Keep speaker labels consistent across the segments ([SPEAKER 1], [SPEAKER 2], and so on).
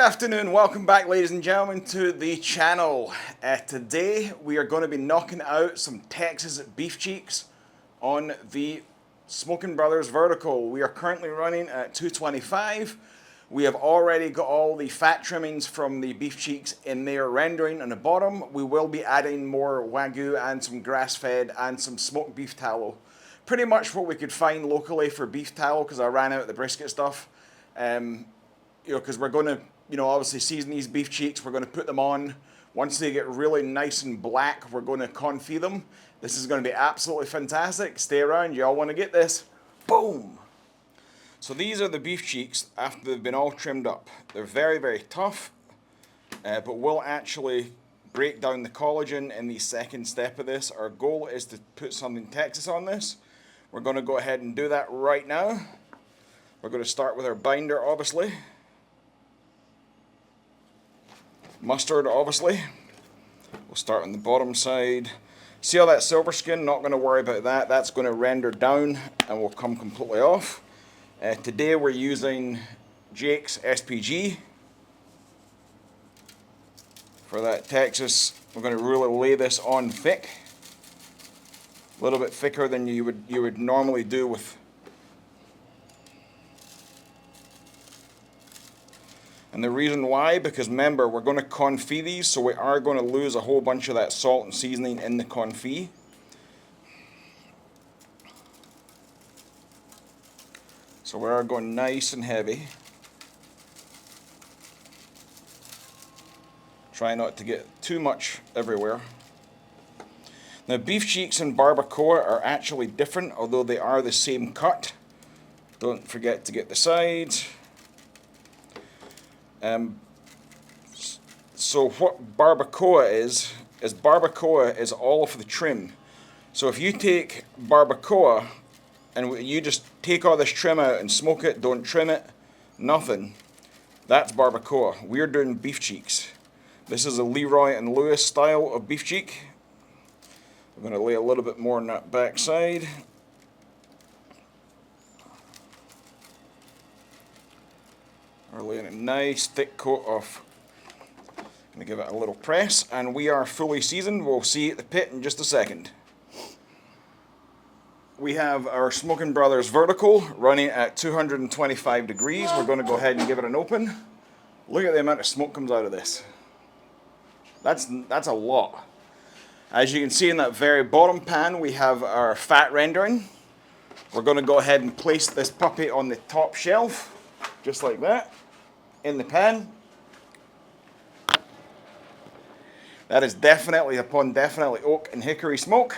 [SPEAKER 1] afternoon, welcome back ladies and gentlemen to the channel. Today we are going to be knocking out some Texas beef cheeks on the Smokin Brothers Vertical. We are currently running at 225. We have already got all the fat trimmings from the beef cheeks in there rendering on the bottom. We will be adding more Wagyu and some grass-fed and some smoked beef tallow. Pretty much what we could find locally for beef tallow because I ran out of the brisket stuff. Because we're going to, obviously season these beef cheeks. We're going to put them on. Once they get really nice and black, we're going to confit them. This is going to be absolutely fantastic. Stay around, y'all want to get this. Boom! So these are the beef cheeks after they've been all trimmed up. They're very, very tough, but we'll actually break down the collagen in the second step of this. Our goal is to put something Texas on this. We're going to go ahead and do that right now. We're going to start with our binder, obviously. Mustard, obviously. We'll start on the bottom side. See all that silver skin? Not going to worry about that. That's going to render down and will come completely off. Today we're using Jake's SPG. For that Texas, we're going to really lay this on thick. A little bit thicker than you would normally do with. And the reason why, because remember, we're going to confit these, so we are going to lose a whole bunch of that salt and seasoning in the confit. So we are going nice and heavy. Try not to get too much everywhere. Now beef cheeks and barbacoa are actually different, although they are the same cut. Don't forget to get the sides. So what barbacoa is barbacoa is all of the trim. So if you take barbacoa and you just take all this trim out and smoke it, don't trim it, nothing, that's barbacoa. We're doing beef cheeks. This is a Leroy and Lewis style of beef cheek. I'm going to lay a little bit more on that back side. We're laying a nice thick coat of, I'm going to give it a little press, and we are fully seasoned. We'll see at the pit in just a second. We have our Smokin Brothers Vertical running at 225 degrees. We're going to go ahead and give it an open. Look at the amount of smoke comes out of this. That's a lot. As you can see in that very bottom pan, we have our fat rendering. We're going to go ahead and place this puppy on the top shelf, just like that, in the pan. That is definitely oak and hickory smoke.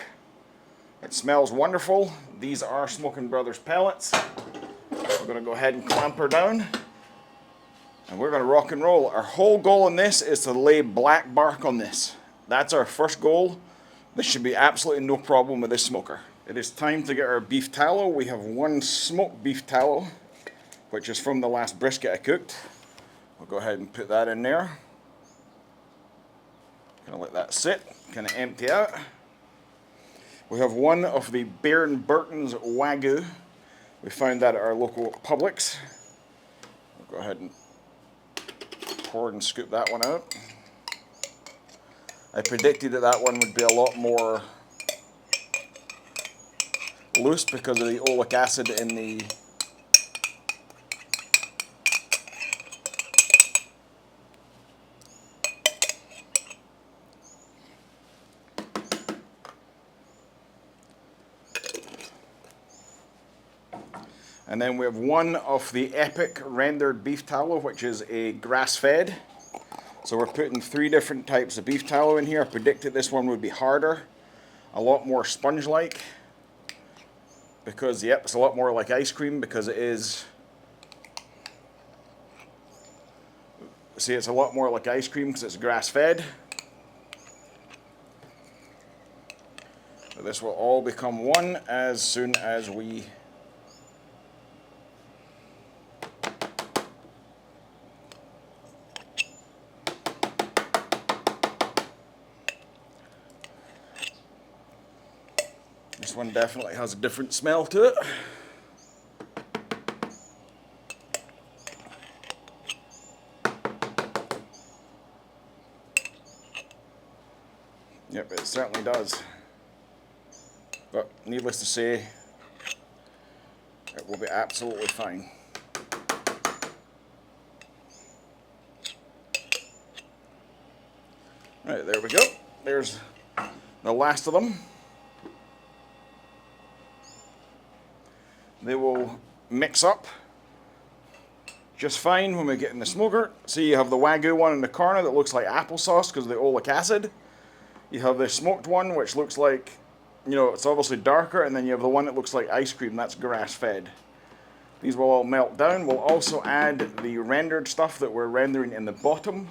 [SPEAKER 1] It smells wonderful. These are Smokin Brothers pellets. We're going to go ahead and clamp her down. And we're going to rock and roll. Our whole goal in this is to lay black bark on this. That's our first goal. This should be absolutely no problem with this smoker. It is time to get our beef tallow. We have one smoked beef tallow, which is from the last brisket I cooked. We'll go ahead and put that in there. Gonna let that sit, kind of empty out. We have one of the Baron Burton's Wagyu. We found that at our local Publix. We'll go ahead and pour and scoop that one out. I predicted that that one would be a lot more loose because of the oleic acid in the And then we have one of the epic rendered beef tallow, which is a grass-fed. So we're putting 3 different types of beef tallow in here. I predicted this one would be harder, a lot more sponge-like, because, yep, it's a lot more like ice cream because it is, see, it's a lot more like ice cream because it's grass-fed. So this will all become one as soon as we This one definitely has a different smell to it. Yep, it certainly does. But needless to say, it will be absolutely fine. Right, there we go. There's the last of them. They will mix up just fine when we get in the smoker. See, you have the Wagyu one in the corner that looks like applesauce because of the oleic acid. You have the smoked one which looks like, you know, it's obviously darker, and then you have the one that looks like ice cream, that's grass-fed. These will all melt down. We'll also add the rendered stuff that we're rendering in the bottom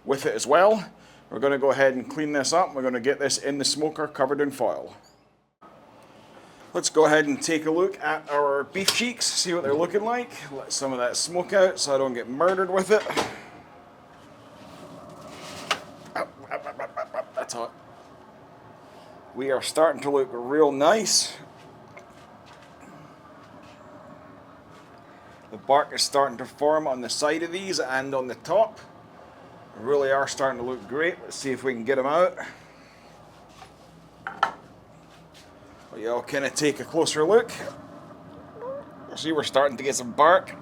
[SPEAKER 1] with it as well. We're going to go ahead and clean this up. We're going to get this in the smoker covered in foil. Let's go ahead and take a look at our beef cheeks, see what they're looking like. Let some of that smoke out so I don't get murdered with it. That's hot. We are starting to look real nice. The bark is starting to form on the side of these and on the top. They really are starting to look great. Let's see if we can get them out. Well, y'all kind of take a closer look. See, we're starting to get some bark.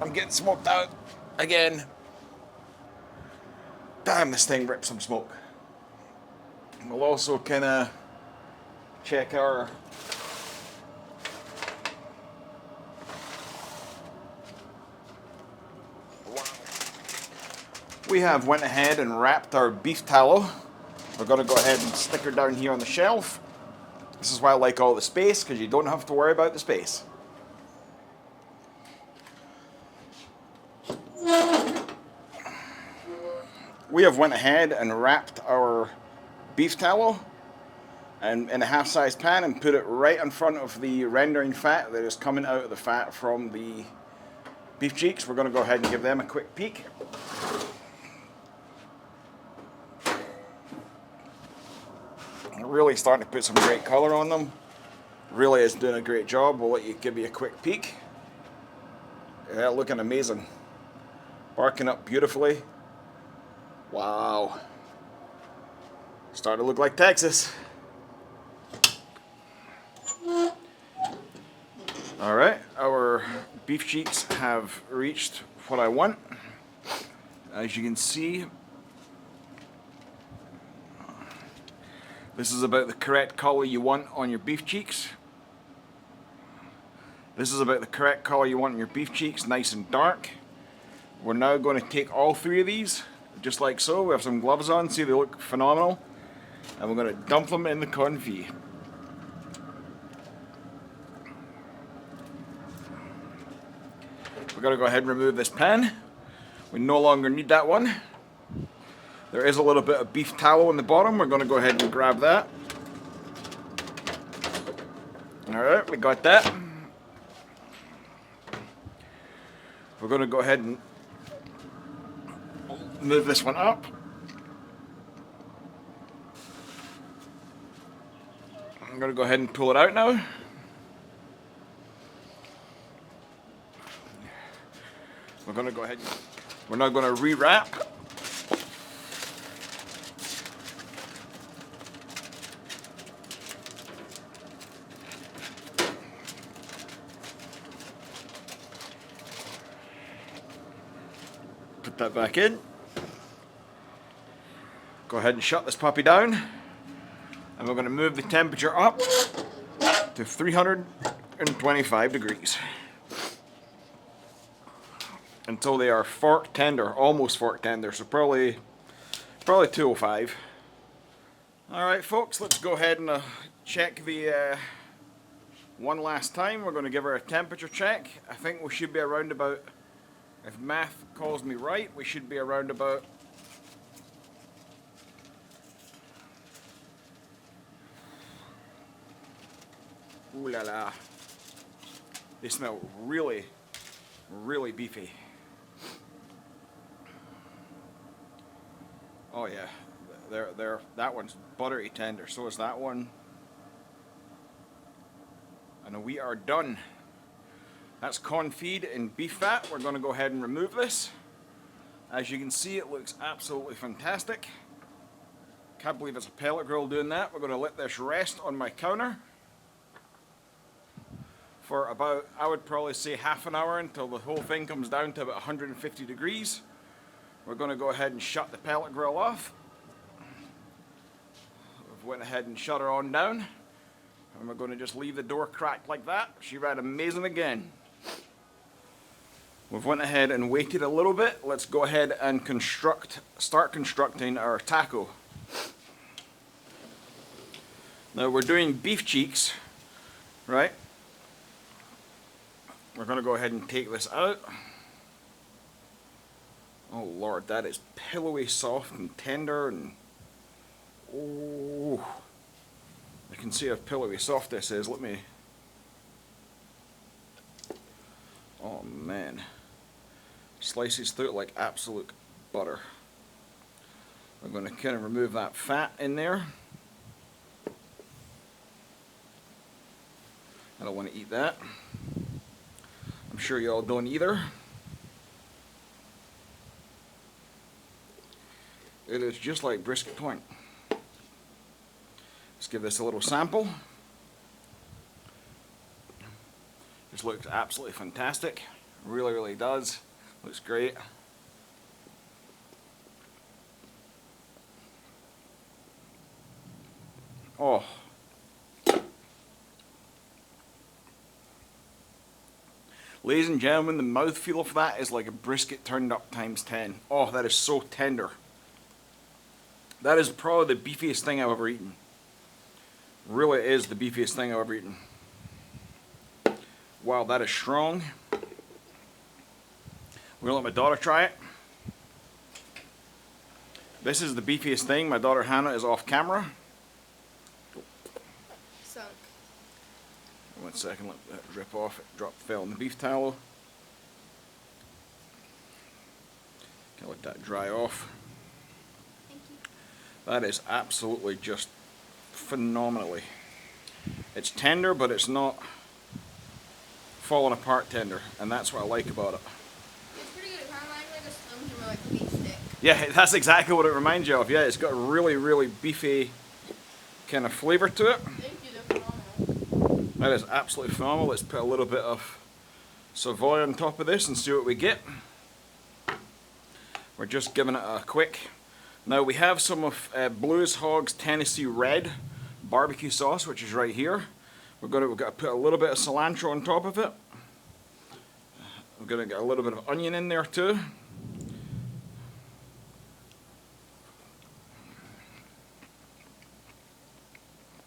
[SPEAKER 1] I'm getting smoked out again. Damn, this thing rips some smoke. We'll also kind of check our we have went ahead and wrapped our beef tallow. We're going to go ahead and stick her down here on the shelf. This is why I like all the space, because you don't have to worry about the space. We have went ahead and wrapped our beef tallow and in a half-size pan and put it right in front of the rendering fat that is coming out of the fat from the beef cheeks. We're going to go ahead and give them a quick peek. Really starting to put some great color on them. Really is doing a great job. We'll let you give you a quick peek. Yeah, looking amazing. Barking up beautifully. Wow. Starting to look like Texas. Alright, our beef cheeks have reached what I want. As you can see, this is about the correct color you want on your beef cheeks. This is about the correct color you want on your beef cheeks, nice and dark. We're now going to take all three of these, just like so. We have some gloves on, see they look phenomenal. And we're going to dump them in the confit. We're going to go ahead and remove this pan. We no longer need that one. There is a little bit of beef tallow in the bottom. We're going to go ahead and grab that. Alright, we got that. We're going to go ahead and move this one up. I'm going to go ahead and pull it out now. We're going to go ahead and we're now going to rewrap. Put that back in. Go ahead and shut this puppy down. And we're going to move the temperature up to 325 degrees. Until they are fork tender, almost fork tender, so probably 205. Alright folks, let's go ahead and check the one last time. We're going to give her a temperature check. I think we should be around about, if math calls me right, we should be around about ooh la la. They smell really, really beefy. Oh yeah, that one's buttery tender, so is that one. And we are done. That's confit in beef fat. We're going to go ahead and remove this. As you can see, it looks absolutely fantastic. Can't believe it's a pellet grill doing that. We're going to let this rest on my counter for about, I would probably say, half an hour until the whole thing comes down to about 150 degrees. We're going to go ahead and shut the pellet grill off. We've went ahead and shut her on down. And we're going to just leave the door cracked like that. She ran amazing again. We've went ahead and waited a little bit. Let's go ahead and start constructing our taco. Now we're doing beef cheeks, right? We're going to go ahead and take this out. Oh Lord, that is pillowy, soft and tender, and oh, I can see how pillowy soft this is. Let me, oh man, slices through it like absolute butter. I'm going to kind of remove that fat in there. I don't want to eat that. I'm sure you all don't either. It is just like brisket point. Let's give this a little sample. This looks absolutely fantastic. Really, really does. Looks great. Oh. Ladies and gentlemen, the mouthfeel of that is like a brisket turned up times 10. Oh, that is so tender. That is probably the beefiest thing I've ever eaten. Really is the beefiest thing I've ever eaten. Wow, that is strong. We're gonna let my daughter try it. This is the beefiest thing. My daughter Hannah is off camera.
[SPEAKER 2] Sunk.
[SPEAKER 1] 1 second, let that drip off. It fell in the beef tallow. Can let that dry off.
[SPEAKER 2] Thank you.
[SPEAKER 1] That is absolutely just phenomenally. It's tender, but it's not falling apart tender, and that's what I like about it.
[SPEAKER 2] It's pretty good. It kind of reminds me like a Slim Jim or like a beef stick.
[SPEAKER 1] Yeah, that's exactly what it reminds you of. Yeah, it's got a really, really beefy kind of flavor to it.
[SPEAKER 2] Thank you. They're phenomenal.
[SPEAKER 1] That is absolutely phenomenal. Let's put a little bit of Savoy on top of this and see what we get. We're just giving it a quick. Now we have some of Blues Hog's Tennessee Red barbecue sauce, which is right here. We've got to put a little bit of cilantro on top of it. We're going to get a little bit of onion in there too.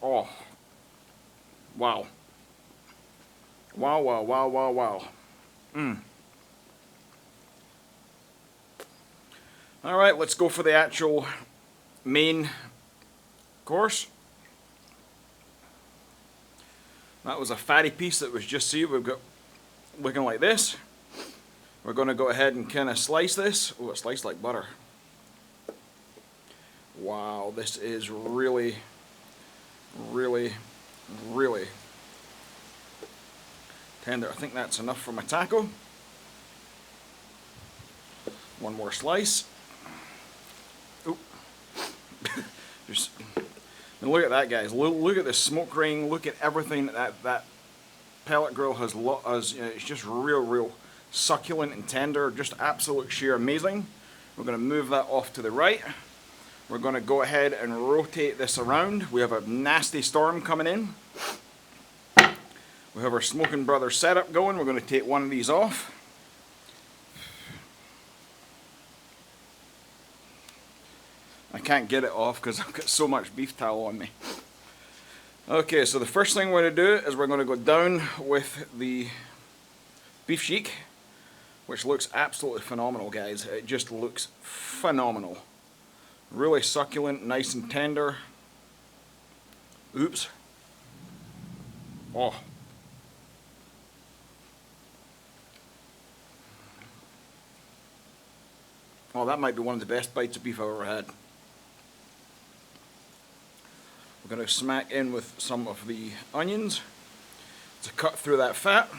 [SPEAKER 1] Oh, wow. Wow, wow, wow, wow, wow. Alright, let's go for the actual main course. That was a fatty piece that was just, see, we've got looking like this. We're going to go ahead and kind of slice this. Oh, it's sliced like butter. Wow, this is really, really, really tender. I think that's enough for my taco. One more slice. Oop. Just, and look at that, guys. Look at the smoke ring. Look at everything that pellet grill has. You know, it's just real succulent and tender. Just absolute sheer amazing. We're going to move that off to the right. We're going to go ahead and rotate this around. We have a nasty storm coming in. We have our Smokin Brothers setup going. We're going to take one of these off. I can't get it off because I've got so much beef tallow on me. Okay, so the first thing we're going to do is we're going to go down with the beef cheek, which looks absolutely phenomenal, guys. It just looks phenomenal. Really succulent, nice and tender. Oops. Oh. Oh, that might be one of the best bites of beef I've ever had. We're going to smack in with some of the onions to cut through that fat.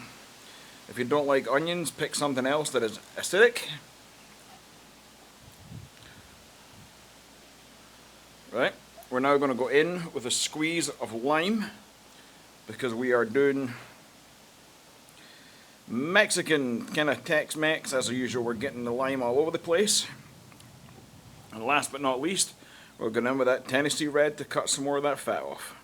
[SPEAKER 1] If you don't like onions, pick something else that is acidic. Right? We're now going to go in with a squeeze of lime because we are doing Mexican kind of Tex-Mex. As usual, we're getting the lime all over the place. And last but not least, we're going in with that Tennessee Red to cut some more of that fat off.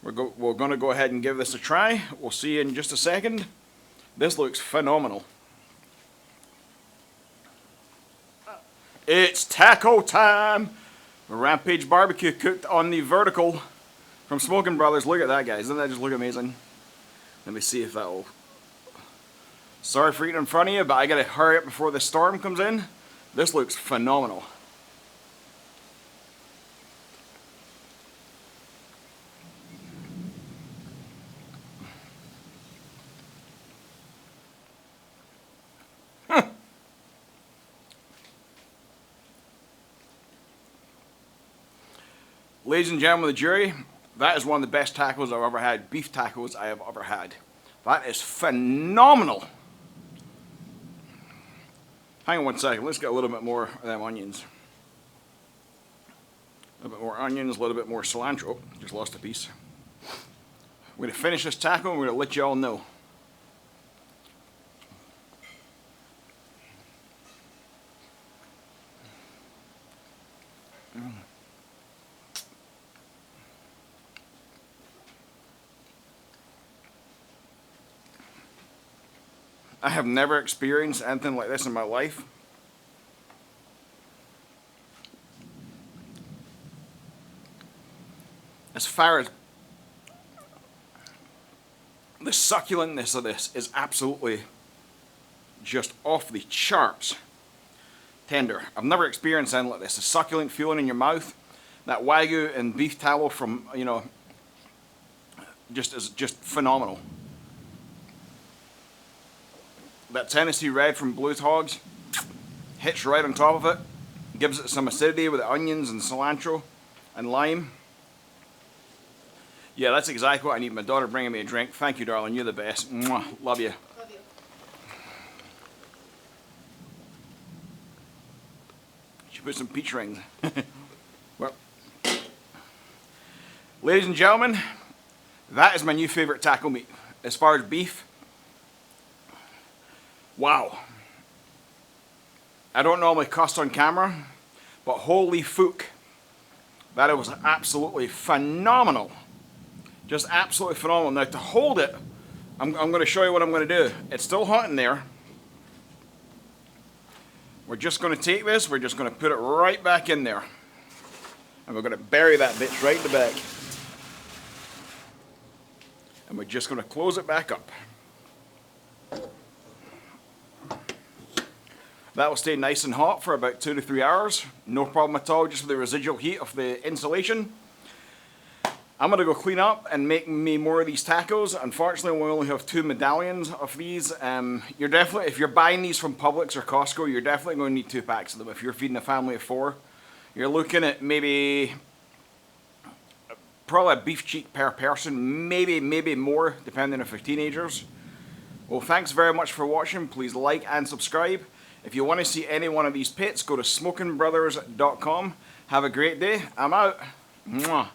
[SPEAKER 1] We're going to go ahead and give this a try. We'll see you in just a second. This looks phenomenal. It's taco time! Rampage Bbq cooked on the Vertical from Smokin Brothers. Look at that, guys. Doesn't that just look amazing? Let me see if that'll... Sorry for eating in front of you, but I gotta hurry up before the storm comes in. This looks phenomenal. Ladies and gentlemen of the jury, that is one of the best tacos I've ever had. Beef tacos I have ever had. That is phenomenal. Hang on one second. Let's get a little bit more of them onions. A little bit more onions, a little bit more cilantro. Just lost a piece. We're going to finish this taco and we're going to let you all know. I have never experienced anything like this in my life. As far as the succulentness of this is absolutely just off the charts tender. I've never experienced anything like this. A succulent feeling in your mouth. That Wagyu and beef tallow from, you know, is just phenomenal. That Tennessee Red from Blue Hogs hits right on top of it, gives it some acidity with the onions and cilantro and lime. Yeah, that's exactly what I need. My daughter bringing me a drink. Thank you, darling. You're the best. Mwah. Love you.
[SPEAKER 2] Love you.
[SPEAKER 1] She put some peach rings. Well, ladies and gentlemen, that is my new favorite taco meat. As far as beef, wow. I don't normally cuss on camera, but holy fook. That was absolutely phenomenal. Just absolutely phenomenal. Now to hold it, I'm going to show you what I'm going to do. It's still hot in there. We're just going to take this, we're just going to put it right back in there. And we're going to bury that bitch right in the back. And we're just going to close it back up. That will stay nice and hot for about 2 to 3 hours. No problem at all, just with the residual heat of the insulation. I'm going to go clean up and make me more of these tacos. Unfortunately, we only have 2 medallions of these. You're definitely, if you're buying these from Publix or Costco, you're definitely going to need 2 packs of them. If you're feeding a family of 4, you're looking at maybe probably a beef cheek per person, maybe more, depending if they're teenagers. Well, thanks very much for watching. Please like and subscribe. If you want to see any one of these pits, go to smokinbrothers.com. Have a great day. I'm out. Mwah.